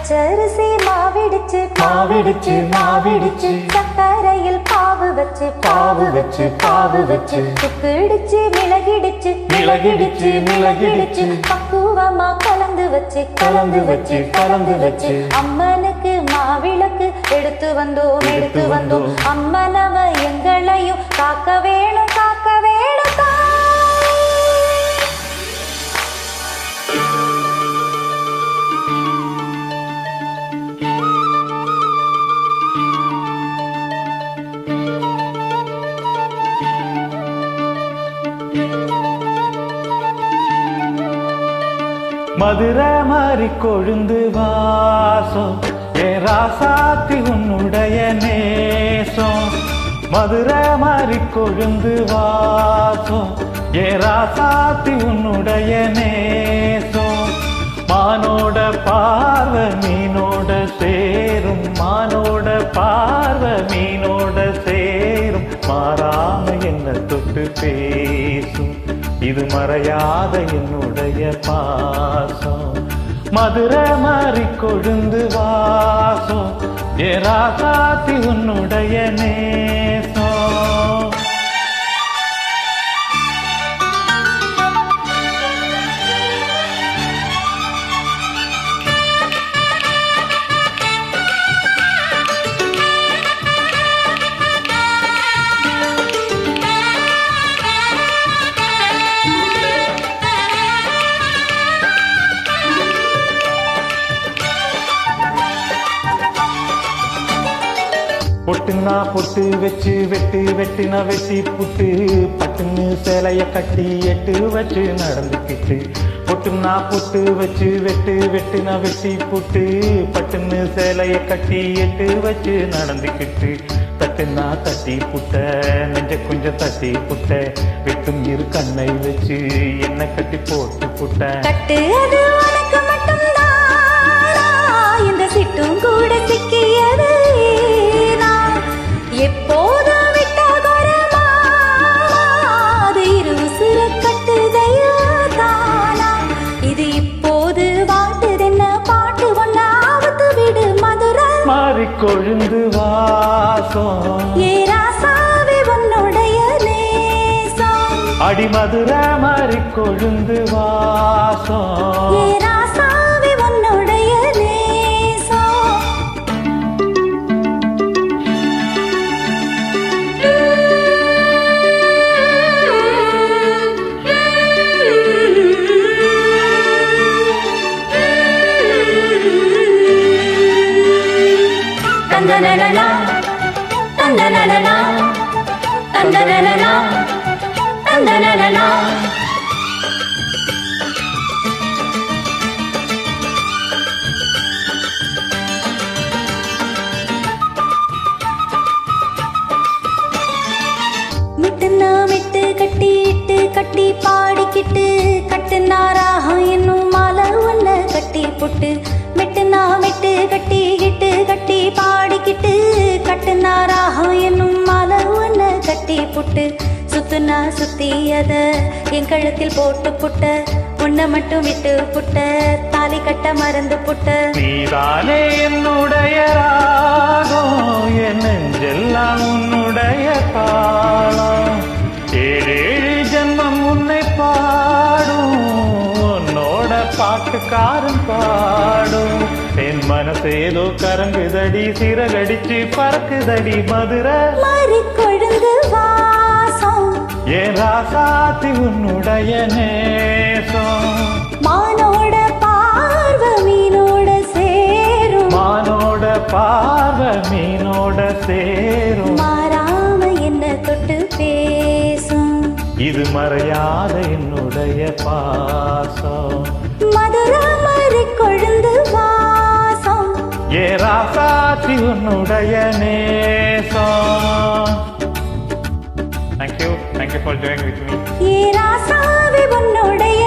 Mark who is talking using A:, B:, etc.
A: பச்சரிசி மாவிடிச்சு
B: மாவிடிச்சு மாவிடிச்சு
A: சக்கரையில் பாவு வச்சு
B: பாவு வச்சு
A: சுக்கிடிச்சு மிளகிடிச்சு
B: மிளகிடிச்சு மிளகிடிச்சு
A: பக்குவமா கலந்து வச்சு அம்மனுக்கு மாவிளக்கு எடுத்து வந்தோம் அம்மனவ எங்களையும் காக்க வேணும்
B: மதுரை மாறி கொழுந்து வாசம் என் ராசாத்தி உன்னுடைய நேசம் மதுரை மாறி கொழுந்து வாசம் என் ராசாத்தி உன்னுடைய நேசம் மானோட பார்வை மீனோட சேரும் மானோட பார்வை மீனோட சேரும் மாறாம என்ன தொட்டு பேசும் இது மறையாத என்னுடைய பாசம் மதுரை மாறி கொழுந்து வாசம் ஏ ராசாத்தி உன்னுடைய நேசம் பொட்டுன்னா பொட்டு வச்சு வெட்டினா வெட்டி புட்டு பட்டுன்னு சேலைய கட்டி எட்டு வச்சு நடந்துக்கிட்டு பொட்டுன்னா பொட்டு வச்சு வெட்டினா வெட்டி புட்டு பட்டுன்னு சேலைய கட்டி எட்டு வச்சு நடந்துக்கிட்டு தட்டுன்னா தட்டி புட்ட நெஞ்ச கொஞ்சம் தட்டி புட்ட வெட்டும் இரு கண்ணை வச்சு என்ன கட்டி போட்டு புட்ட
A: கட்டு அது உனக்கு மட்டும்தான் இந்த சிட்டும் கூட சிக்கியது எப்போதும் விட்ட குரமா அது இருசுர கட்டுதையா தானா இது இப்போது வாட்டுதென்ன பாட்டு ஒன்னாவது விடு மதுரை
B: மாறி கொழுந்து வாசம்
A: ஏ ராசாவே உன்னுடைய நேசம்
B: அடி மதுரை மாறி கொழுந்து வாசம்
A: ஏ ராசாவே உன்னுடைய நேசம் தந்தனனனா தந்தனனனா தந்தனனனா தந்தனனனா மிட்டுனா மிட்டு கட்டி இட்டு கட்டி பாடிக்கிட்டு கட்டுனாராக என்னும் மாலை ஒன்ன கட்டி புட்டு மிட்டுனா மிட்டு கட்டி இட்டு கட்டி பாடிக்கிட்டு கட்டுனாராக என்னும் மாலை ஒன்ன கட்டி புட்டு சுத்துனா சுத்தி அத என் கழுத்தில் போட்டு புட்ட உன்னை மட்டும் விட்டு புட்ட தாலி கட்ட மறந்து புட்ட
B: நீதானே என்னுடைய ராகம் என் நெஞ்செல்லாம் உன்னுடைய தாளம் ஏழேழு ஜென்மம் உன்னை பாடும் உன்னோட பாட்டுக்காரன் பாடும் என் மனசேதோ கரங்குதடி சிறகடிச்சு பறக்குதடி மதுரை
A: மாறி கொழுந்து வாசம்
B: ஏன் ராசாத்தி உன்னுடைய நேசம்
A: மானோட பார்வை மீனோட சேரும்
B: மானோட பார்வை மீனோட சேரும்
A: மாறாம என்ன தொட்டு பேசும்
B: இது மறையாத என்னுடைய பாசம்
A: மதுரை மாறி கொழுந்து வாசம்
B: ஏ ராசாத்தி உன்னுடைய நேசம் Thank you for joining with me.
A: ஏ ராசாவே உன்னுடைய